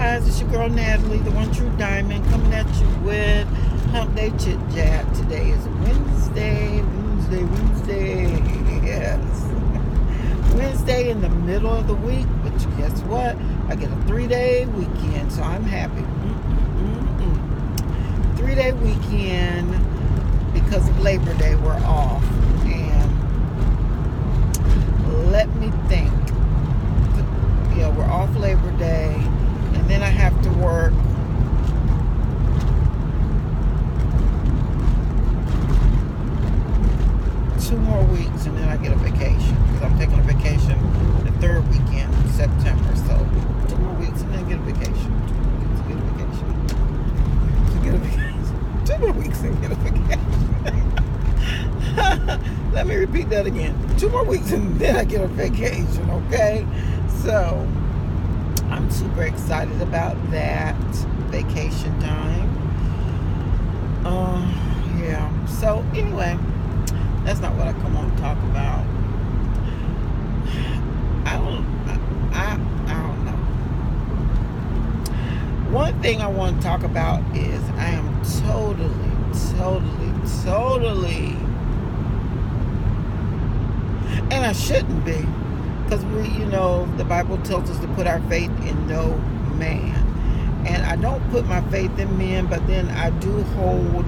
guys, it's your girl Natalie, the one true diamond, coming at you with Hump Day Chit Chat. Today is Wednesday. Yes. Wednesday in the middle of the week, but guess what? I get a 3-day weekend, so I'm happy. 3-day weekend because of Labor Day, we're off. And let me think. Yeah, we're off Labor Day, and then I have to work two more weeks, and then I get a vacation because I'm taking a vacation the third weekend in September. So 2 more weeks and then get a vacation. 2 more weeks and get a vacation. Let me repeat that again. 2 more weeks and then I get a vacation, okay? So I'm super excited about that vacation time. Yeah. So anyway, that's not what I come on to talk about. I don't know. One thing I want to talk about is I am totally, and I shouldn't be, because the Bible tells us to put our faith in no man. And I don't put my faith in men, but then I do hold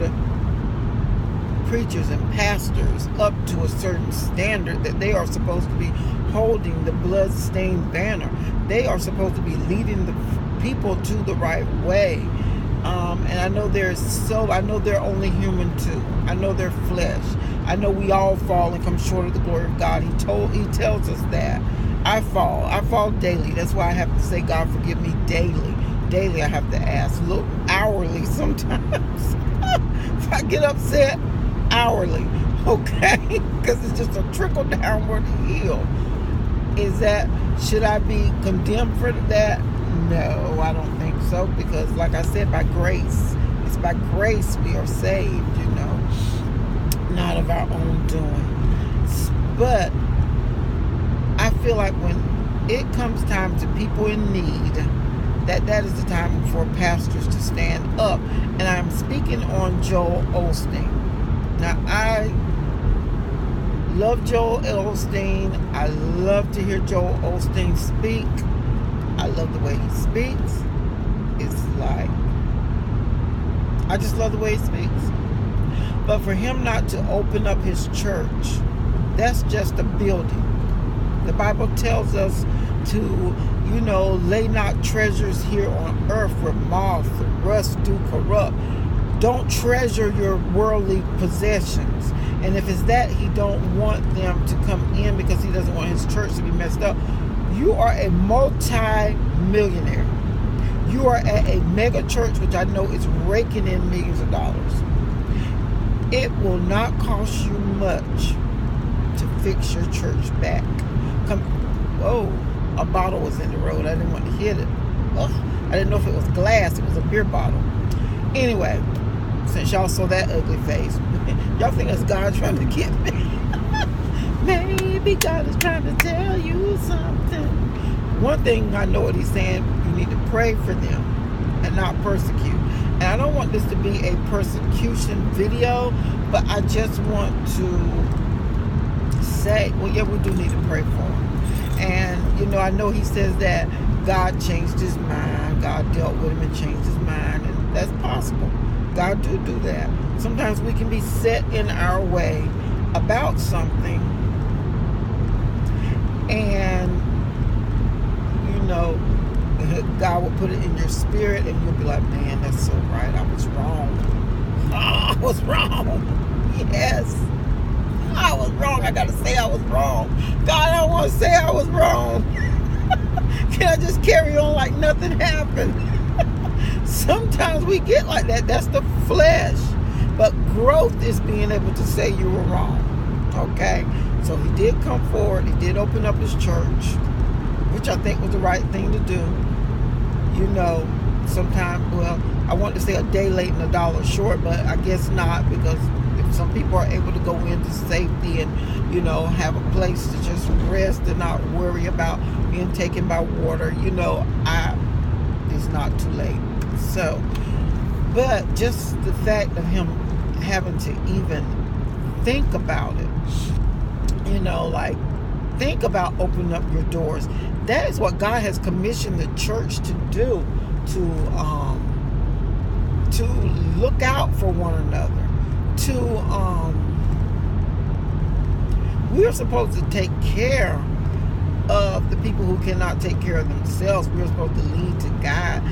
preachers and pastors up to a certain standard that they are supposed to be holding the blood-stained banner. They are supposed to be leading the people to the right way. And I know they're only human too. I know they're flesh. I know we all fall and come short of the glory of God. He tells us that. I fall daily. That's why I have to say, God, forgive me daily. Daily I have to ask. Look, hourly sometimes. If I get upset, hourly. Okay? Because it's just a trickle downward hill. Should I be condemned for that? No, I don't think so, because like I said, by grace. It's by grace we are saved, not of our own doing. But I feel like when it comes time to people in need, that is the time for pastors to stand up. And I'm speaking on Joel Osteen. Now, I love Joel Osteen. I love to hear Joel Osteen speak. I love the way he speaks. It's like, I just love the way he speaks. But for him not to open up his church, that's just a building. The Bible tells us to, lay not treasures here on earth where moth and rust do corrupt. Don't treasure your worldly possessions. And if it's that he don't want them to come in because he doesn't want his church to be messed up, you are a multi-millionaire. You are at a mega church, which I know is raking in millions of dollars. It will not cost you much to fix your church back. Whoa, a bottle was in the road. I didn't want to hit it. Ugh, I didn't know if it was glass. It was a beer bottle. Anyway, since y'all saw that ugly face, y'all think that's God trying to get me. Maybe God is trying to tell you something. One thing I know what he's saying, you need to pray for them and not persecute. And I don't want this to be a persecution video, but I just want to say, well, yeah, we do need to pray for him. And, I know he says that God changed his mind. God dealt with him and changed his mind. And that's possible. God do that. Sometimes we can be set in our way about something. And, God will put it in your spirit and you'll be like, man, that's so right. I was wrong. I was wrong. Yes. I was wrong. I got to say I was wrong. God, I don't want to say I was wrong. Can I just carry on like nothing happened? Sometimes we get like that. That's the flesh. But growth is being able to say you were wrong. Okay? So he did come forward. He did open up his church, which I think was the right thing to do. Sometimes, I want to say a day late and $1 short, but I guess not, because if some people are able to go into safety and, have a place to just rest and not worry about being taken by water, is not too late. So, but just the fact of him having to even think about it, like think about opening up your doors. That is what God has commissioned the church to do, to look out for one another, we are supposed to take care of the people who cannot take care of themselves. We're supposed to lead to God.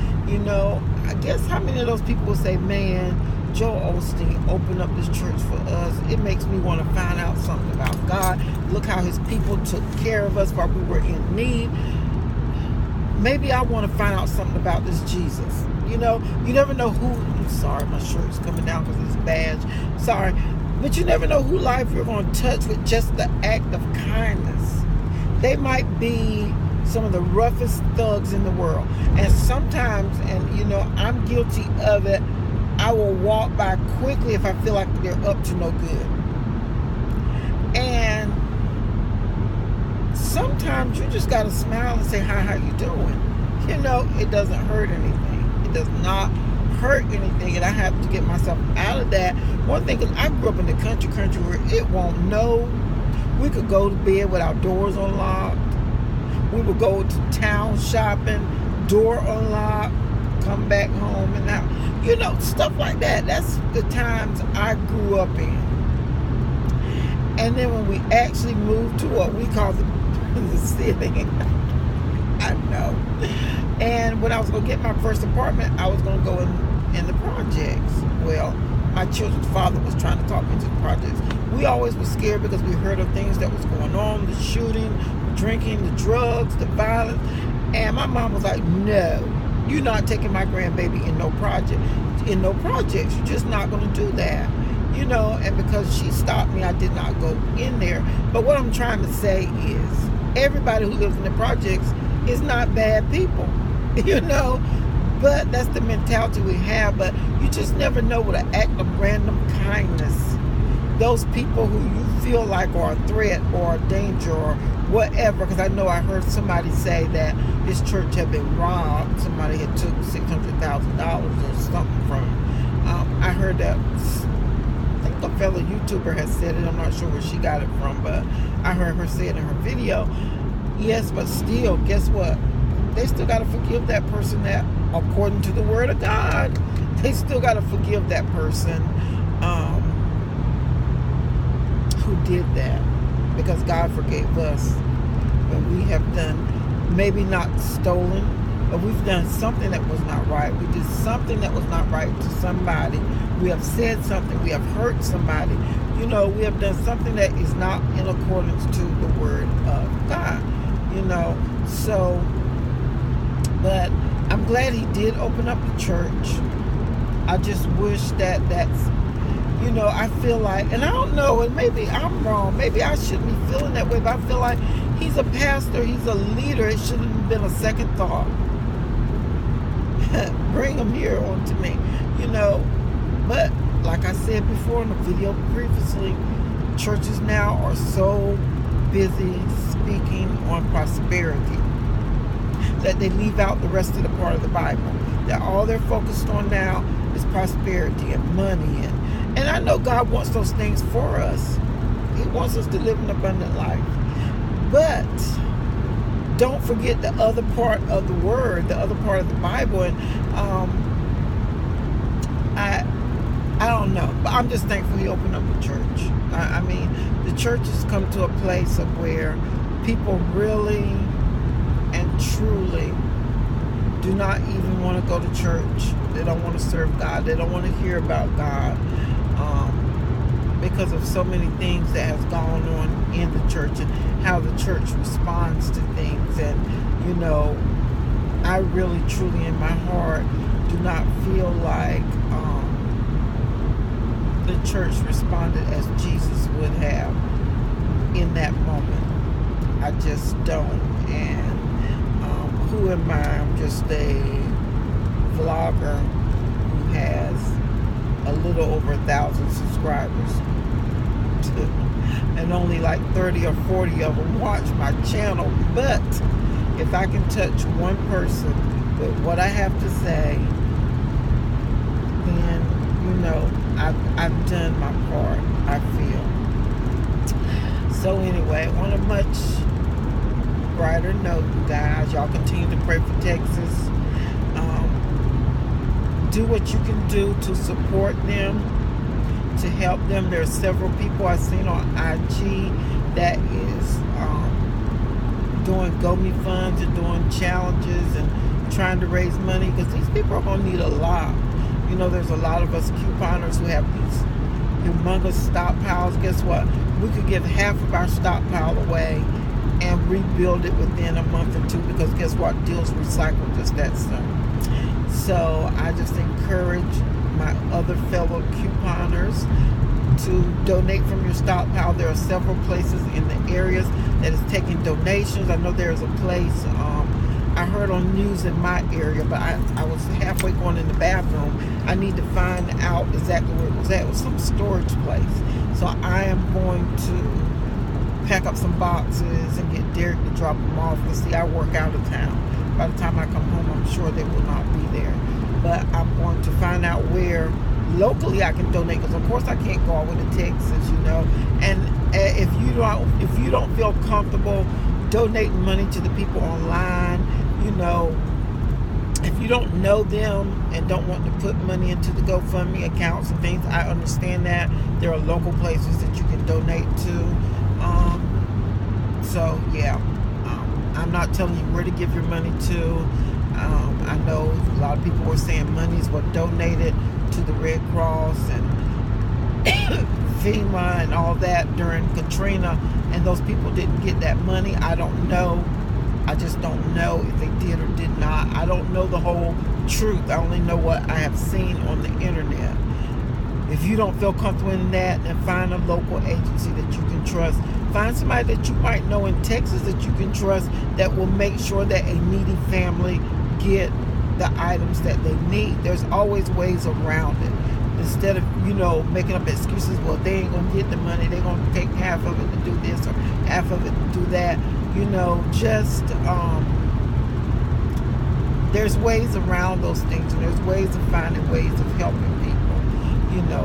I guess how many of those people will say, man, Joe Osteen opened up this church for us. It makes me want to find out something about God. Look how his people took care of us while we were in need. Maybe I want to find out something about this Jesus. You never know who. I'm sorry, my shirt's coming down because it's badge. Sorry. But you never know who life you're going to touch with just the act of kindness. They might be some of the roughest thugs in the world. And sometimes, I'm guilty of it, I will walk by quickly if I feel like they're up to no good. And sometimes you just got to smile and say, hi, how you doing? It doesn't hurt anything. It does not hurt anything. And I have to get myself out of that. One thing, because I grew up in the country where it won't know. We could go to bed with our doors unlocked. We would go to town shopping, door unlocked, come back home and out. Stuff like that. That's the times I grew up in. And then when we actually moved to what we call the city, I know. And when I was going to get my first apartment, I was going to go in the projects. Well, my children's father was trying to talk me into the projects. We always were scared because we heard of things that was going on, the shooting, drinking, the drugs, the violence. And my mom was like, no, you're not taking my grandbaby in no project. In no projects. You're just not going to do that. And because she stopped me, I did not go in there. But what I'm trying to say is everybody who lives in the projects is not bad people. But that's the mentality we have. But you just never know what an act of random kindness, those people who you feel like are a threat or a danger or whatever, because I know I heard somebody say that this church had been robbed. Somebody had took $600,000 or something from it. I heard that, I think a fellow YouTuber has said it. I'm not sure where she got it from, but I heard her say it in her video. Yes, but still, guess what? They still got to forgive that person that, according to the word of God, they still got to forgive that person who did that, because God forgave us when we have done, maybe not stolen, but we've done something that was not right. We did something that was not right to somebody. We have said something. We have hurt somebody. We have done something that is not in accordance to the word of God. So, but I'm glad he did open up the church. I just wish that that's, I feel like, and I don't know, and maybe I'm wrong, maybe I shouldn't be feeling that way, but I feel like he's a pastor, he's a leader. It shouldn't have been a second thought. Bring him here onto me, but like I said before in the video previously, churches now are so busy speaking on prosperity that they leave out the rest of the part of the Bible. That all they're focused on now is prosperity and money, and I know God wants those things for us. He wants us to live an abundant life, but don't forget the other part of the word, the other part of the Bible. And I don't know, but I'm just thankful he opened up a church. I mean, the church has come to a place of where people really and truly do not even want to go to church. They don't want to serve God. They don't want to hear about God, because of so many things that has gone on in the church and how the church responds to things. And I really truly in my heart do not feel like the church responded as Jesus would have in that moment. I just don't. And who am I? I'm just a vlogger who has a little over 1,000 subscribers, and only like 30 or 40 of them watch my channel. But if I can touch one person with what I have to say, then, I've done my part, I feel. So anyway, on a much brighter note, you guys, y'all continue to pray for Texas. Do what you can do to support them, to help them. There are several people I've seen on IG that is doing GoMe funds and doing challenges and trying to raise money, because these people are going to need a lot. There's a lot of us couponers who have these humongous stockpiles. Guess what? We could give half of our stockpile away and rebuild it within a month or two, because guess what? Deals recycle just that soon. So I just encourage my other fellow couponers to donate from your stockpile. There are several places in the areas that is taking donations. I know there's a place, I heard on news in my area, but I was halfway going in the bathroom. I need to find out exactly where it was at. It was some storage place. So I am going to pack up some boxes and get Derek to drop them off, because see, I work out of town. By the time I come home, I'm sure they will not be there. But I'm going to find out where locally I can donate, because of course I can't go all the way to Texas, And if you don't feel comfortable donating money to the people online, if you don't know them and don't want to put money into the GoFundMe accounts and things, I understand that. There are local places that you can donate to. So yeah, I'm not telling you where to give your money to. I know a lot of people were saying monies were donated to the Red Cross and FEMA and all that during Katrina, and those people didn't get that money. I don't know. I just don't know if they did or did not. I don't know the whole truth. I only know what I have seen on the internet. If you don't feel comfortable in that, then find a local agency that you can trust. Find somebody that you might know in Texas that you can trust, that will make sure that a needy family get the items that they need. There's always ways around it. Instead of, making up excuses, well, they ain't going to get the money, they're going to take half of it to do this or half of it to do that. There's ways around those things, and there's ways of finding ways of helping people.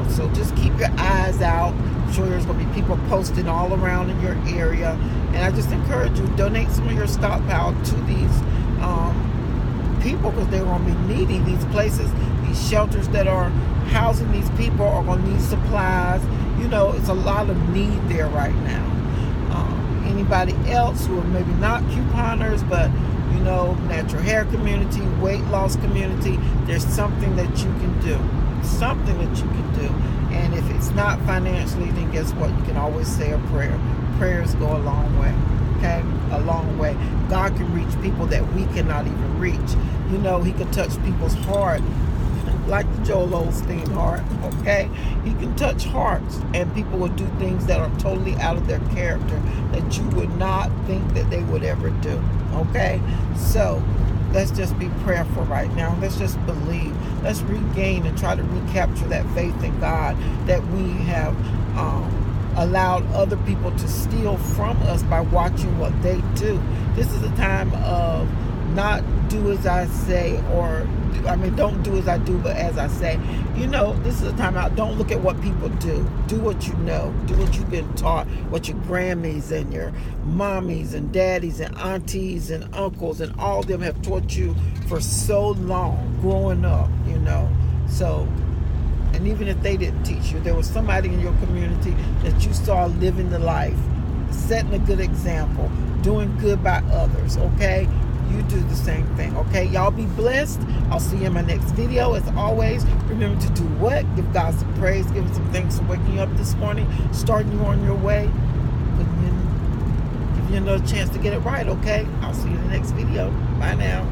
So just keep your eyes out. I'm sure there's going to be people posted all around in your area, and I just encourage you, donate some of your stockpile to these people, because they're going to be needy. These places, these shelters that are housing these people are going to need supplies. It's a lot of need there right now. Anybody else who are maybe not couponers, but natural hair community, weight loss community, there's something that you can do. And if it's not financially, then guess what? You can always say a prayer. Prayers go a long way. Okay? A long way. God can reach people that we cannot even reach. He can touch people's heart, like the Joel Osteen heart. Okay? He can touch hearts, and people will do things that are totally out of their character that you would not think that they would ever do. Okay? So let's just be prayerful right now. Let's just believe. Let's regain and try to recapture that faith in God that we have allowed other people to steal from us by watching what they do. This is a time of not do as I say, don't do as I do, but as I say. This is a time out. Don't look at what people do. Do what you know. Do what you've been taught, what your Grammys and your mommies and daddies and aunties and uncles and all of them have taught you for so long growing up, So, and even if they didn't teach you, there was somebody in your community that you saw living the life, setting a good example, doing good by others, okay? You do the same thing, okay? Y'all be blessed. I'll see you in my next video. As always, remember to do what? Give God some praise. Give him some thanks for waking you up this morning, starting you on your way, give you another chance to get it right, okay? I'll see you in the next video. Bye now.